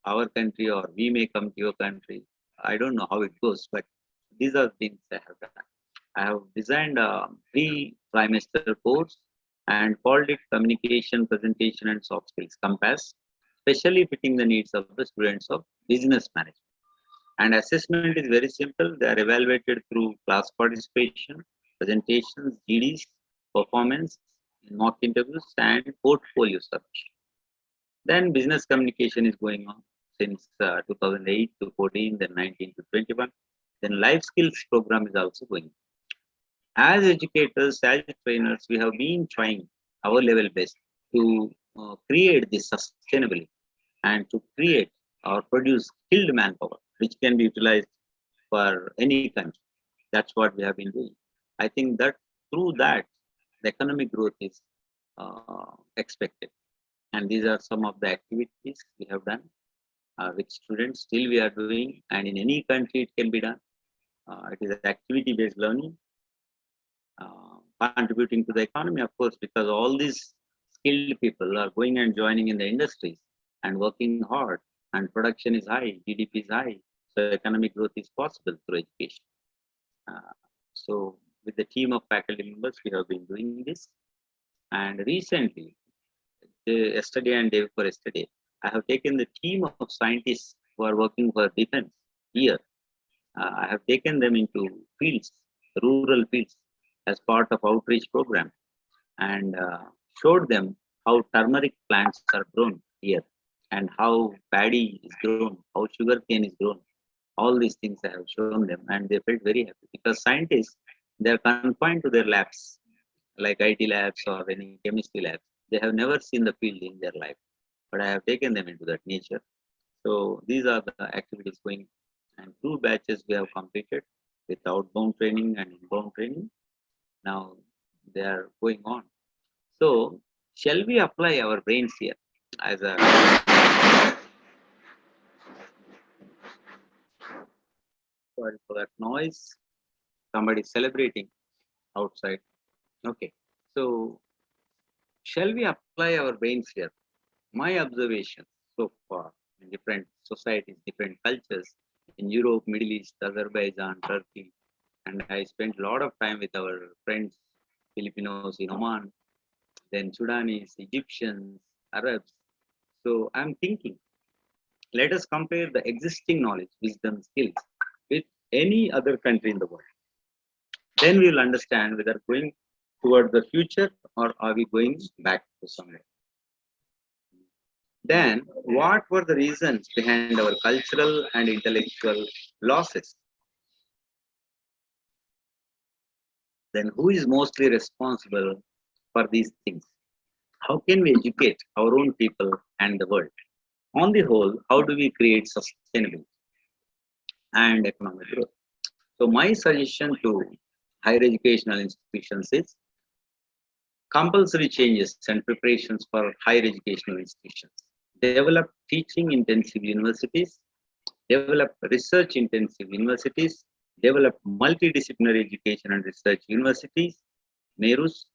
our country, or we may come to your country. I don't know how it goes, but these are things I have done. I have designed a 3 trimester course and called it Communication, Presentation, and Soft Skills Compass, especially fitting the needs of the students of business management. And assessment is very simple. They are evaluated through class participation, presentations, GDs, performance, mock interviews, and portfolio search. Then business communication is going on since 2008 to 14, then 19 to 21. Then life skills program is also going on. As educators, as trainers, we have been trying our level best to create this sustainably and to create or produce skilled manpower, which can be utilized for any country. That's what we have been doing. I think that through that, the economic growth is expected. And these are some of the activities we have done with students. Still, we are doing, and in any country, it can be done. It is activity-based learning, contributing to the economy, of course, because all these skilled people are going and joining in the industries and working hard, and production is high, GDP is high, so economic growth is possible through education. So, with the team of faculty members, we have been doing this, and recently, yesterday and day before yesterday, I have taken the team of scientists who are working for defense here. I have taken them into fields, rural fields, as part of outreach program, and showed them how turmeric plants are grown here, and how paddy is grown, how sugarcane is grown. All these things I have shown them, and they felt very happy because scientists, they are confined to their labs, like IT labs or any chemistry labs. They have never seen the field in their life, but I have taken them into that nature. So these are the activities going, and 2 batches we have completed with outbound training and inbound training. Now they are going on. So shall we apply our brains here as a sorry for that noise? Somebody celebrating outside. Okay. So shall we apply our brains here? My observation so far in different societies, different cultures in Europe, Middle East, Azerbaijan, Turkey, and I spent a lot of time with our friends, Filipinos in Oman, then Sudanese, Egyptians, Arabs. So I'm thinking, let us compare the existing knowledge, wisdom, skills with any other country in the world. Then we will understand whether going toward the future or are we going back to somewhere. Then, what were the reasons behind our cultural and intellectual losses? Then, who is mostly responsible for these things? How can we educate our own people and the world? On the whole, how do we create sustainability and economic growth? So, my suggestion to higher educational institutions is compulsory changes and preparations for higher educational institutions. Develop teaching intensive universities, develop research intensive universities, develop multidisciplinary education and research universities, MERUs,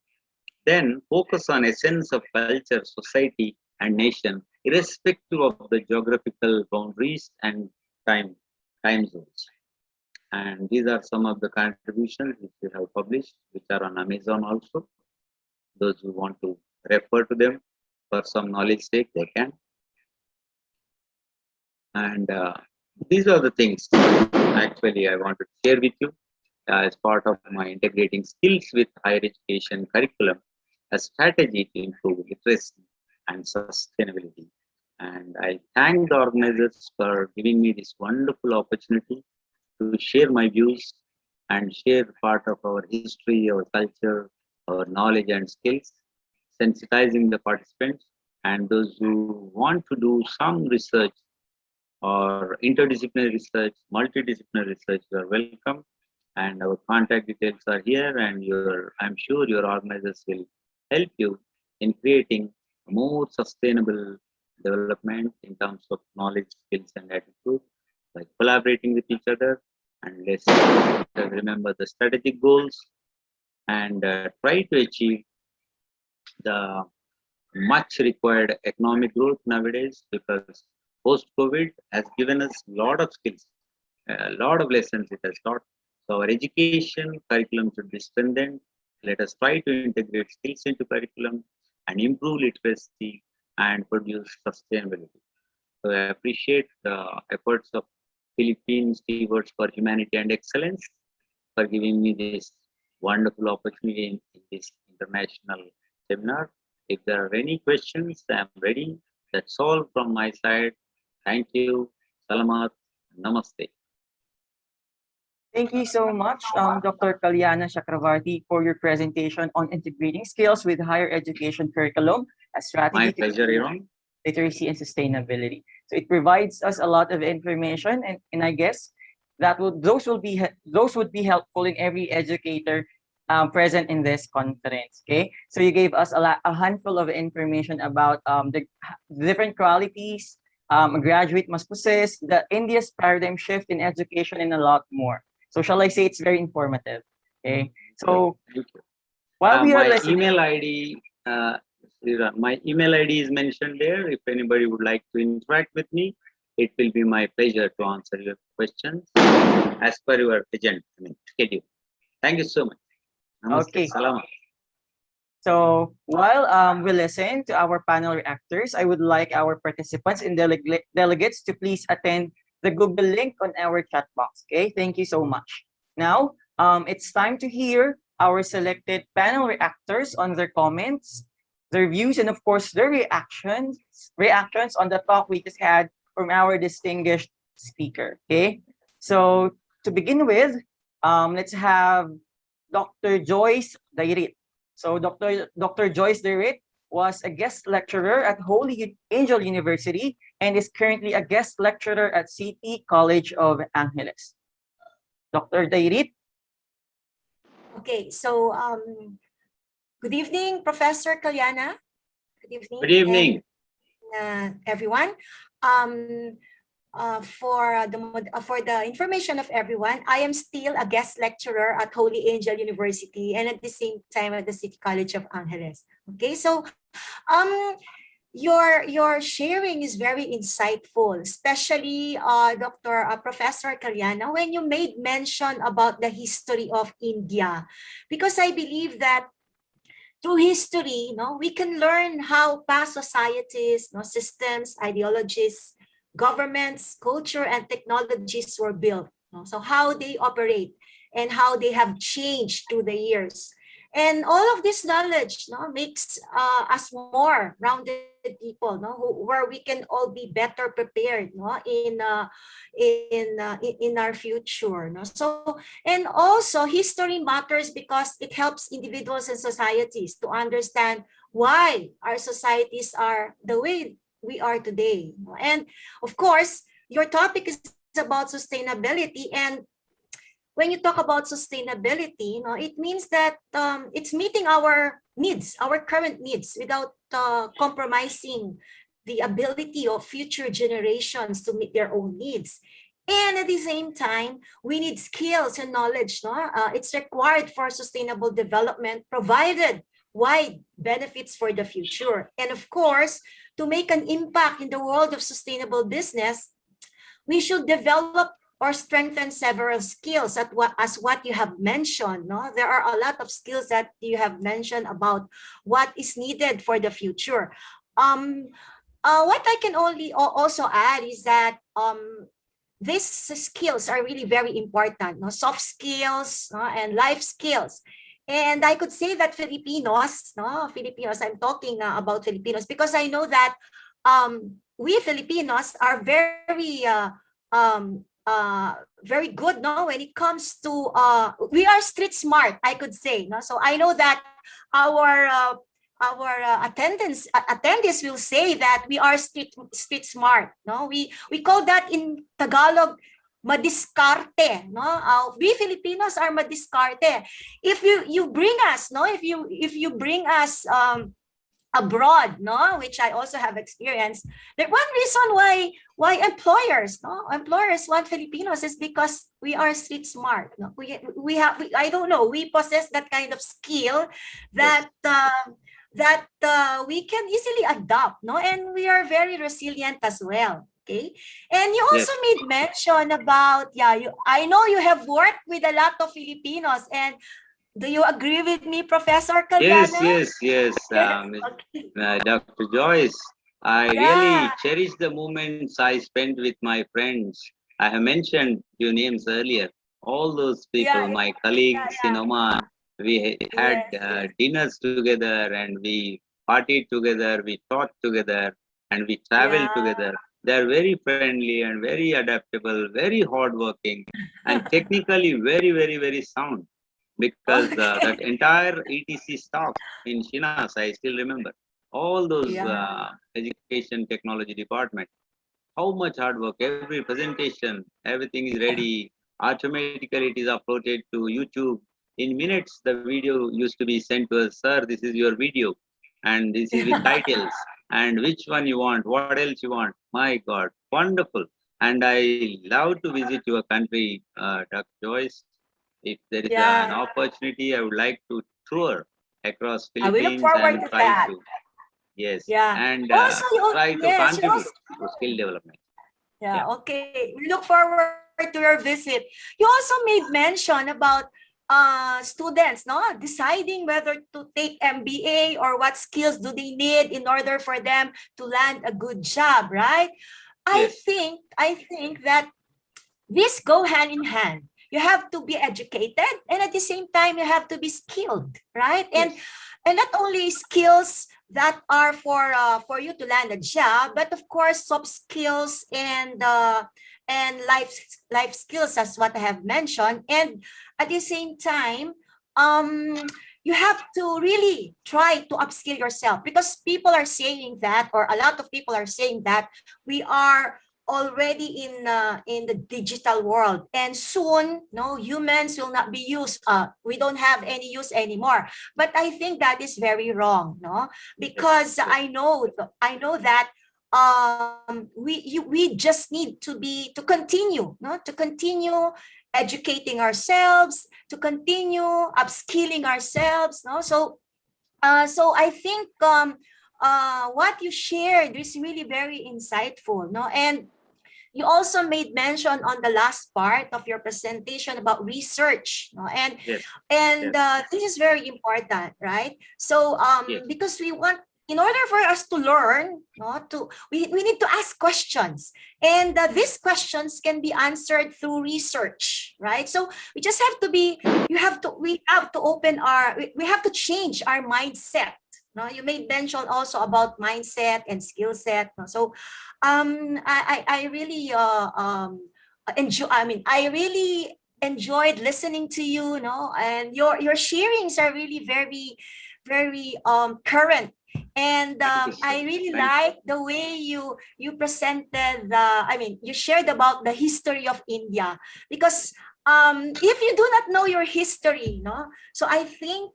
then focus on essence of culture, society, and nation, irrespective of the geographical boundaries and time zones. And these are some of the contributions which we have published, which are on Amazon also. Those who want to refer to them for some knowledge sake, they can. And these are the things actually I want to share with you as part of my integrating skills with higher education curriculum, a strategy to improve literacy and sustainability. And I thank the organizers for giving me this wonderful opportunity to share my views and share part of our history, our culture, our knowledge and skills, sensitizing the participants and those who want to do some research or interdisciplinary research, multidisciplinary research, you are welcome. And our contact details are here, and I'm sure your organizers will help you in creating a more sustainable development in terms of knowledge, skills, and attitude by collaborating with each other. And let's remember the strategic goals and try to achieve the much required economic growth nowadays, because post-COVID has given us a lot of skills, a lot of lessons it has taught. So our education curriculum should be strengthened Let us try to integrate skills into curriculum and improve literacy and produce sustainability. So I appreciate the efforts of Philippines Stewards for Humanity and Excellence for giving me this wonderful opportunity in this international seminar. If there are any questions, I am ready. That's all from my side. Thank you. Salamat. Namaste. Thank you so much, Dr. Kalyana Chakravarthi, for your presentation on integrating skills with higher education curriculum, a strategy My to pleasure, improve Iran. literacy and sustainability. So it provides us a lot of information, and I guess those would be helpful in every educator present in this conference. Okay, so you gave us a handful of information about the different qualities a graduate must possess, the India's paradigm shift in education, and a lot more. So shall I say it's very informative? Okay, so Thank you. while we are My listening, email ID, my email ID is mentioned there. If anybody would like to interact with me, it will be my pleasure to answer your questions as per your schedule. Thank you so much. Namaste. okay. Salamat. So while we listen to our panel reactors, I would like our participants and delegates to please attend the Google link on our chat box. Okay, thank you so much. Now, it's time to hear our selected panel reactors on their comments, their views, and of course their reactions on the talk we just had from our distinguished speaker. Okay, so to begin with, let's have Dr. Joyce Dairit. So Dr. Joyce Derritt was a guest lecturer at Holy Angel University and is currently a guest lecturer at City College of Angeles. Dr. Dairit. Okay, so good evening, Professor Kalyana. Good evening. Good evening. And, everyone. For the information of everyone, I am still a guest lecturer at Holy Angel University and at the same time at the City College of Angeles. Okay, so your sharing is very insightful, especially Professor Kalyana, when you made mention about the history of India, because I believe that through history, we can learn how past societies, systems, ideologies, governments, culture, and technologies were built. So how they operate and how they have changed through the years. And all of this knowledge makes us more rounded people, where we can all be better prepared in our future. So, and also history matters because it helps individuals and societies to understand why our societies are the way we are today. And of course, your topic is about sustainability, and when you talk about sustainability, it means that it's meeting our needs, our current needs, without compromising the ability of future generations to meet their own needs. And at the same time, we need skills and knowledge. It's required for sustainable development, provided wide benefits for the future. And of course, to make an impact in the world of sustainable business, we should develop or strengthen several skills as what you have mentioned. There are a lot of skills that you have mentioned about what is needed for the future. What I can only also add is that these skills are really very important, soft skills and life skills. And I could say that Filipinos, I'm talking about Filipinos because I know that we Filipinos are very good when it comes to we are street smart, I could say. So I know that our attendees will say that we are street smart. We call that in Tagalog madiskarte. We Filipinos are madiskarte. If you bring us, if you bring us abroad, which I also have experienced, that one reason why employers want Filipinos is because we are street smart. We I don't know, we possess that kind of skill that we can easily adopt, and we are very resilient as well. Okay, and you also made mention about I know you have worked with a lot of Filipinos, and Do you agree with me, Professor Yes, Kalyana? yes, yes. Okay. Dr. Joyce, I really Yeah, cherish the moments I spent with my friends. I have mentioned few names earlier. All those yeah, people, my yeah, colleagues in yeah. Oman, we had Yes, yes. dinners together and we partied together, we taught together, and we traveled Yeah. together. They are very friendly and very adaptable, very hardworking, and technically very, very, very sound because that Okay. entire ETC staff in Shinas, I still remember all those Yeah. education technology department. How much hard work, every presentation, everything is ready. Automatically, it is uploaded to YouTube. In minutes, the video used to be sent to us, sir. This is your video, and this is with Yeah. titles, and which one you want, what else you want. My God, wonderful! And I love to visit your country, Dr. Joyce. If there is an Yeah. opportunity, I would like to tour across We look Philippines forward and to try that. to, yes, Yeah. and Also, try to yes, you contribute also, to skill development. yeah, Yeah. okay. We look forward to your visit. You also made mention about students, no, deciding whether to take MBA or what skills do they need in order for them to land a good job, right? Yes. I think that these go hand in hand. You have to be educated, and at the same time you have to be skilled, right? Yes. And not only skills that are for you to land a job, but of course soft skills and life skills, as what I have mentioned. And at the same time, um you have to really try to upskill yourself, because people are saying that, or a lot of people are saying that we are already in the digital world, and soon no humans will not be used, we don't have any use anymore. But I think that is very wrong, no, Yes. because Yes. I know that we just need to continue, no, to continue educating ourselves, to continue upskilling ourselves, no. So I think what you shared is really very insightful, no. And you also made mention on the last part of your presentation about research, no? and Yes. and Yes. this is very important, right? So Yes. because we want, in order for us to learn, no, we need to ask questions, and these questions can be answered through research, right? So we just have to be, we have to open our, we have to change our mindset, no. You made mention also about mindset and skill set, no? So I really I really enjoyed listening to you, no, and your sharings are really very current. And Thank you so I much. really Thank you. like the way you presented the, you shared about the history of India, because if you do not know your history, no, so I think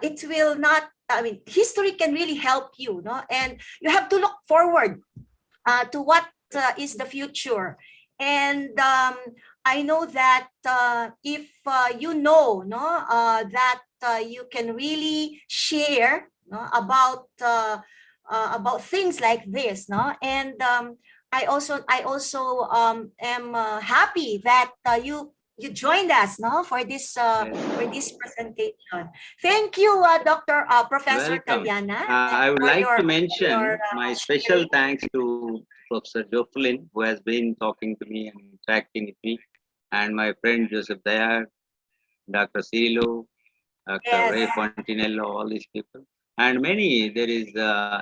it will not, history can really help you, no, and you have to look forward to what is the future. And I know that if you know, no, that you can really share, no, about things like this, no. And I also am happy that you joined us, no, for Yes. this presentation. Thank you, Dr. Professor Welcome. Kalyana, I would for like to for your mention my special sharing. thanks to Professor Jocelyn, who has been talking to me and interacting with me, and my friend Joseph Dayar, Dr. Silo, Dr. Yes. Ray Fontinello, all these people, and many. There is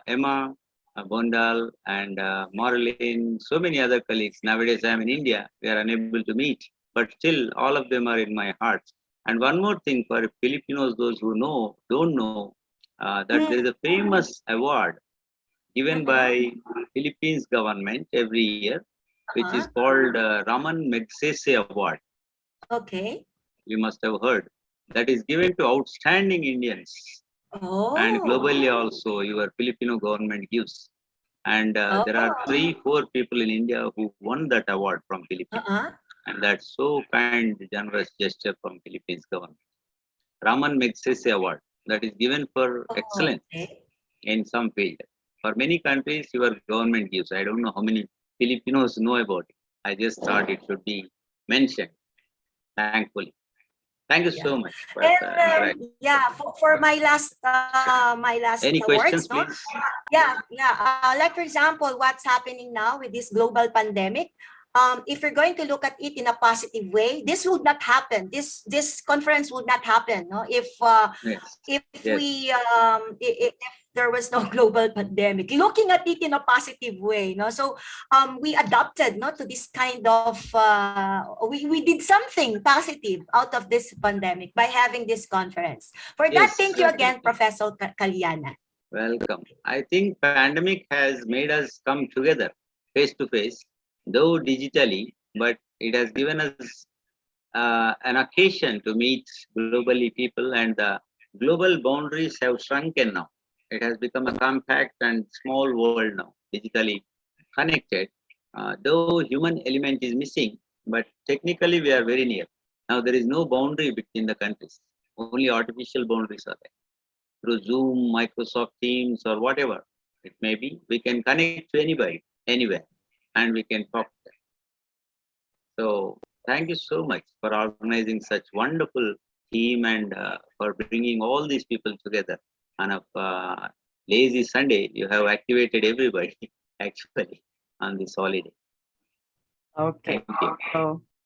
Emma Bondal and Maureen, so many other colleagues. Nowadays, I am in India. We are unable to meet, but still, all of them are in my heart. And one more thing for Filipinos, those who know, don't know, that there is a famous award given Mm-mm. by Philippines government every year, which is Uh-huh. called Raman Magsaysay Award. Okay. You must have heard. That is given to outstanding Indians, and Oh. globally also your Filipino government gives. And there are Oh. 3, 4 people in India who won that award from Philippines, Uh-huh. and that's so kind, generous gesture from Philippines government. Raman Magsaysay Award that is given for Oh, excellence okay. in some field. For many countries, your government gives. I don't know how many Filipinos know about it. I just thought it should be mentioned, thankfully. Thank you Yeah. so much for And interaction. yeah, for my last Any questions, words, no? please? Yeah. Like for example, what's happening now with this global pandemic. If you're going to look at it in a positive way, this would not happen. This conference would not happen, no? Yes. If Yes. if there was no global pandemic, looking at it in a positive way, no? So we adapted, no, to this kind of we did something positive out of this pandemic by having this conference. For that, Yes, thank you again, definitely. Professor Kalyana. Welcome. I think pandemic has made us come together face to face, though digitally, but it has given us an occasion to meet globally people, and the global boundaries have shrunken now. It has become a compact and small world now, digitally connected. Though human element is missing, but technically we are very near. Now there is no boundary between the countries. Only artificial boundaries are there. Through Zoom, Microsoft Teams, or whatever it may be, we can connect to anybody, anywhere, and we can talk to them. So thank you so much for organizing such wonderful team, and for bringing all these people together. On a lazy Sunday, you have activated everybody actually on this holiday. Okay. Thank you. So